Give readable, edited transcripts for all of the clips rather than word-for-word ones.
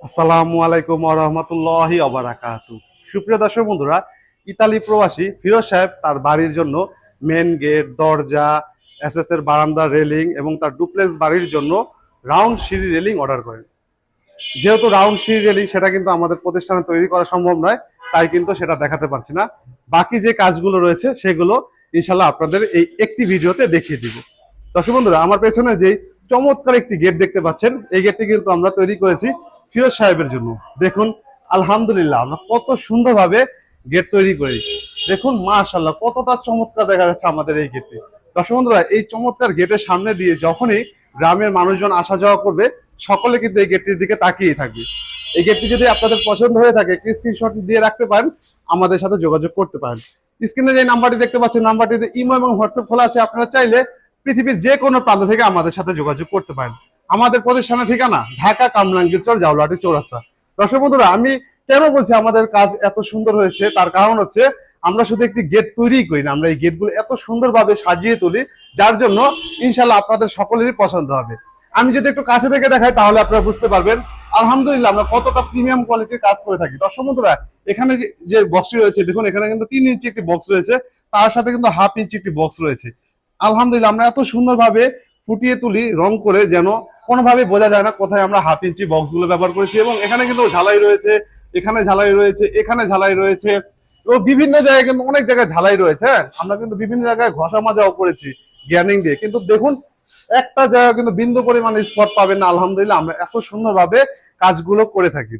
আসসালামু আলাইকুম ওয়া রাহমাতুল্লাহি ওয়া বারাকাতুহু। সুপ্রিয় দর্শক বন্ধুরা, ইতালি প্রবাসী ফিরোজ সাহেব তার বাড়ির জন্য মেন গেট, দরজা, এসএস এর বারান্দা রেলিং এবং তার ডুপ্লেক্স বাড়ির জন্য রাউন্ড সিঁড়ি রেলিং অর্ডার করেন। যেহেতু রাউন্ড সিঁড়ি রেলিং সেটা কিন্তু আমাদের প্রতিষ্ঠানে তৈরি করা সম্ভব নয়, তাই কিন্তু সেটা দেখাতে পারছি না। বাকি যে কাজগুলো রয়েছে সেগুলো ইনশাল্লাহ আপনাদের এই একটি ভিডিওতে দেখিয়ে দিব। দর্শক বন্ধুরা, আমার পেছনে যে চমৎকার একটি গেট দেখতে পাচ্ছেন, এই গেটটি কিন্তু আমরা তৈরি করেছি ফিরোজ সাহেবের জন্য। দেখুন, আলহামদুলিল্লাহ আমরা কত সুন্দরভাবে গেট তৈরি করি। দেখুন মাশাআল্লাহ কতটা চমৎকার দেখা যাচ্ছে আমাদের এই গেটটি। দর্শক বন্ধুরা, এই চমৎকার গেটের সামনে দিয়ে যখনই গ্রামের মানুষজন আসা যাওয়া করবে, সকলে কিন্তু এই গেটটির দিকে তাকিয়ে থাকবে। এই গেটটি যদি আপনাদের পছন্দ হয়ে থাকে, স্ক্রিনশট দিয়ে রাখতে পারেন, আমাদের সাথে যোগাযোগ করতে পারেন। স্ক্রিনে যে নাম্বারটি দেখতে পাচ্ছেন, নাম্বারটিতে ইমো এবং হোয়াটসঅ্যাপ খোলা আছে। আপনারা চাইলে পৃথিবীর যে কোনো প্রান্ত থেকে আমাদের সাথে যোগাযোগ করতে পারেন। আমাদের প্রতিষ্ঠানের ঠিকানা ঢাকা কামরাঙ্গীরচর জাউলাটি চৌরাস্তা। দর্শক বন্ধুরা, আমি কেন বলছি আমাদের কাজ এত সুন্দর হয়েছে, তার কারণ হচ্ছে আমরা শুধু একটি গেট তৈরি করি না, আমরা এই গেটগুলো এত সুন্দরভাবে সাজিয়ে তুলি, যার জন্য ইনশাল্লাহ আপনাদের সকলেরই পছন্দ হবে। আমি যদি একটু কাছে থেকে দেখাই তাহলে আপনারা বুঝতে পারবেন আলহামদুলিল্লাহ আমরা কতটা প্রিমিয়াম কোয়ালিটির কাজ করে থাকি। দর্শক বন্ধুরা, এখানে যে বক্সটি রয়েছে দেখুন, এখানে কিন্তু 3 ইঞ্চি একটি বক্স রয়েছে, তার সাথে কিন্তু হাফ ইঞ্চি একটি বক্স রয়েছে। আলহামদুলিল্লাহ আমরা এত সুন্দরভাবে ফুটিয়ে তুলি রং করে, যেন কোনোভাবে বোঝা যায় না কোথায় আমরা হাফ ইঞ্চি বক্স গুলো ব্যবহার করেছি। এবং এখানে কিন্তু ঝালাই রয়েছে, এখানে ঝালাই রয়েছে, এখানে ঝালাই রয়েছে, ও বিভিন্ন জায়গায় কিন্তু অনেক জায়গায় ঝালাই রয়েছে। আমরা কিন্তু বিভিন্ন জায়গায় ঘষা মাজাও করেছি গ্যানিং দিয়ে, কিন্তু দেখুন একটা জায়গা কিন্তু বিন্দু পরিমাণ স্পট পাবেন না। আলহামদুলিল্লাহ আমরা এত সুন্দরভাবে কাজগুলো করে থাকি।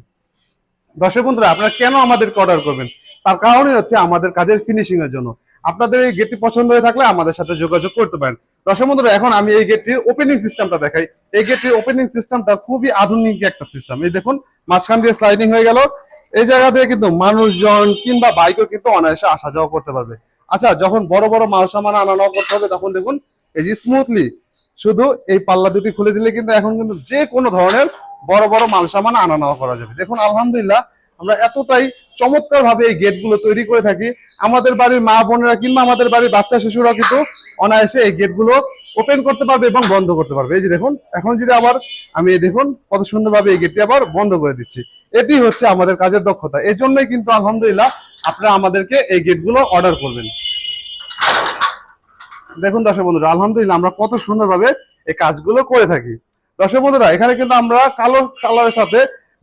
দর্শক বন্ধুরা, আপনারা কেন আমাদেরকে অর্ডার করবেন, তার কারণই হচ্ছে আমাদের কাজের ফিনিশিং এর জন্য। আপনাদের এই গেটটি পছন্দ হয়ে থাকলে আমাদের সাথে যোগাযোগ করতে পারেন। দর্শক বন্ধুরা, এখন আমি এই গেটটির ওপেনিং সিস্টেমটা দেখাই। এই গেটটির ওপেনিং সিস্টেমটা খুবই আধুনিক একটা সিস্টেম। এই দেখুন, মাঝখান দিয়ে স্লাইডিং হয়ে গেল। এই জায়গা দিয়ে কিন্তু মানুষজন কিংবা বাইকও কিন্তু অনায়াসে আসা যাওয়া করতে পারবে। আচ্ছা, যখন বড় বড় মাল সামান আনা নেওয়া করতে হবে, তখন দেখুন এই যে স্মুথলি শুধু এই পাল্লা দুটি খুলে দিলে কিন্তু এখন কিন্তু যে কোনো ধরনের বড় বড় মাল সামান আনা নেওয়া করা যাবে। দেখুন আলহামদুলিল্লাহ আমরা এতটাই চমৎকার ভাবে এই গেট গুলো তৈরি করে থাকি, আমাদের বাড়ির মা বোনেরা কিংবা আমাদের বাড়ির বাচ্চা শিশুরা কিন্তু অনায়াসে এই গেট গুলো ওপেন করতে পারবে এবং বন্ধ করতে পারবে। এই যে দেখুন, এখন যদি আবার আমি দেখুন কত সুন্দরভাবে এই গেটটি আবার বন্ধ করে দিচ্ছি। এটি হচ্ছে আমাদের কাজের দক্ষতা। এই জন্যই কিন্তু আলহামদুলিল্লাহ আপনারা আমাদেরকে এই গেট গুলো অর্ডার করবেন। দেখুন দর্শক বন্ধুরা, আলহামদুলিল্লাহ আমরা কত সুন্দরভাবে এই কাজগুলো করে থাকি। দর্শক বন্ধুরা, এখানে কিন্তু আমরা কালো কালারের সাথে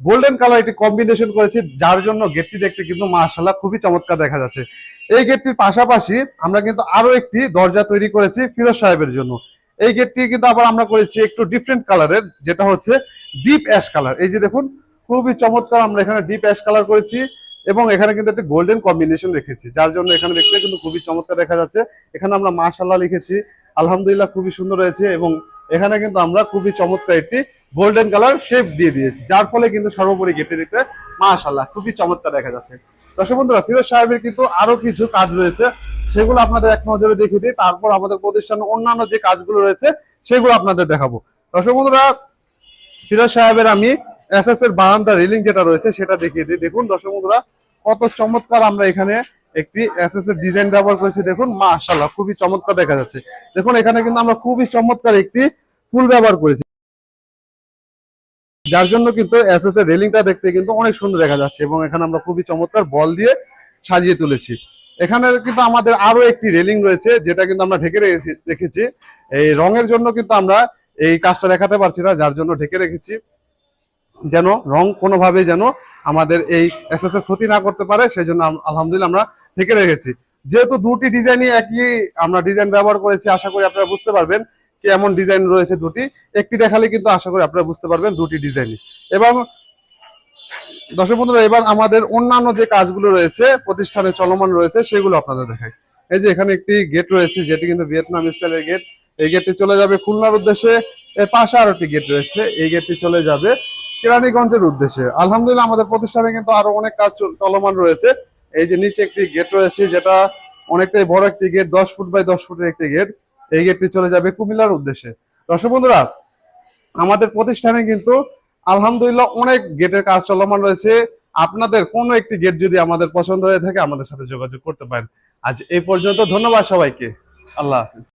গোল্ডেন কালার একটি কম্বিনেশন করেছি, যার জন্য গেটটি দেখতে কিন্তু মাশাআল্লাহ খুবই চমৎকার দেখা যাচ্ছে। এই গেটটির পাশাপাশি আমরা কিন্তু আরো একটি দরজা তৈরি করেছি ফিরোজ সাহেবের জন্য। এই গেটটি কিন্তু আবার আমরা করেছি একটু ডিফারেন্ট কালারের, যেটা হচ্ছে ডিপ অ্যাশ কালার। এই যে দেখুন, খুবই চমৎকার আমরা এখানে ডিপ অ্যাশ কালার করেছি এবং এখানে কিন্তু একটা গোল্ডেন কম্বিনেশন রেখেছি, যার জন্য এখানে দেখতে কিন্তু খুবই চমৎকার দেখা যাচ্ছে। এখানে আমরা মাশাআল্লাহ লিখেছি, আলহামদুলিল্লাহ খুবই সুন্দর হয়েছে। এবং এখানে কিন্তু আমরা খুবই চমৎকার একটি গোল্ডেন কালার শেপ দিয়ে দিয়েছি, যার ফলে কিন্তু সর্বোপরি গেটে দেখতে মাশাআল্লাহ খুবই চমৎকার দেখা যাচ্ছে। দর্শক বন্ধুরা, ফিরোজ সাহেবের কিন্তু আরো কিছু কাজ রয়েছে, সেগুলো আপনাদের এক নজরে দেখিয়ে দিই, তারপর আমাদের প্রতিষ্ঠানের অন্যান্য যে কাজগুলো রয়েছে সেগুলো আপনাদের দেখাবো। দর্শক বন্ধুরা, ফিরোজ সাহেবের আমি এসএস এর বারান্দা রেলিং যেটা রয়েছে সেটা দেখিয়ে দিই। দেখুন দর্শক বন্ধুরা, কত চমৎকার আমরা এখানে একটি এসএস এর ডিজাইন ব্যবহার করেছি। দেখুন মাশাআল্লাহ খুবই চমৎকার দেখা যাচ্ছে। দেখুন এখানে কিন্তু আমরা খুবই চমৎকার একটি ফুল ব্যবহার করেছি, যার জন্য কিন্তু এসএস এর রেলিংটা দেখতে কিন্তু অনেক সুন্দর দেখা যাচ্ছে। এবং এখানে আমরা খুবই চমৎকার বল দিয়ে সাজিয়ে তুলেছি। এখানে কিন্তু আমাদের আরো একটি রেলিং রয়েছে, যেটা কিন্তু আমরা ঢেকে রেখেছি। এই রঙের জন্য কিন্তু আমরা এই কাজটা দেখাতে পারছি না, যার জন্য ঢেকে রেখেছি, যেন রং কোনোভাবে যেন আমাদের এই এসএস এর ক্ষতি না করতে পারে, সেই জন্য আলহামদুলিল্লাহ আমরা ঢেকে রেখেছি। যেহেতু দুটি ডিজাইনই একই আমরা ডিজাইন ব্যবহার করেছি, আশা করি আপনারা বুঝতে পারবেন কি এমন ডিজাইন রয়েছে দুটি। একটি দেখালে কিন্তু আশা করি আপনারা বুঝতে পারবেন দুটি ডিজাইনই। এবং দর্শক বন্ধুরা, এবার আমাদের অন্যান্য যে কাজগুলো রয়েছে প্রতিষ্ঠানে চলমান রয়েছে সেগুলো আপনাদের দেখাই। এই যে এখানে একটি গেট রয়েছে, যেটি কিন্তু ভিয়েতনাম স্টাইলের গেট। এই গেটটি চলে যাবে খুলনার উদ্দেশ্যে। এর পাশে আরো একটি গেট রয়েছে, এই গেটটি চলে যাবে কেরানীগঞ্জের উদ্দেশ্যে। আলহামদুলিল্লাহ আমাদের প্রতিষ্ঠানে কিন্তু আরো অনেক কাজ চলমান রয়েছে। এই যে নিচে একটি গেট রয়েছে, যেটা অনেকটাই বড় একটি গেট, 10 ফুট বাই 10 ফুটের একটি গেট। এই গেটটি চলে যাবে কুমিল্লার উদ্দেশ্যে। দর্শক বন্ধুরা, আমাদের প্রতিষ্ঠানে কিন্তু আলহামদুলিল্লাহ অনেক গেটের কাজ চলমান রয়েছে। আপনাদের কোনো একটি গেট যদি আমাদের পছন্দ হয়ে থাকে আমাদের সাথে যোগাযোগ করতে পারেন। আজ এই পর্যন্ত, ধন্যবাদ সবাইকে। আল্লাহ হাফিজ।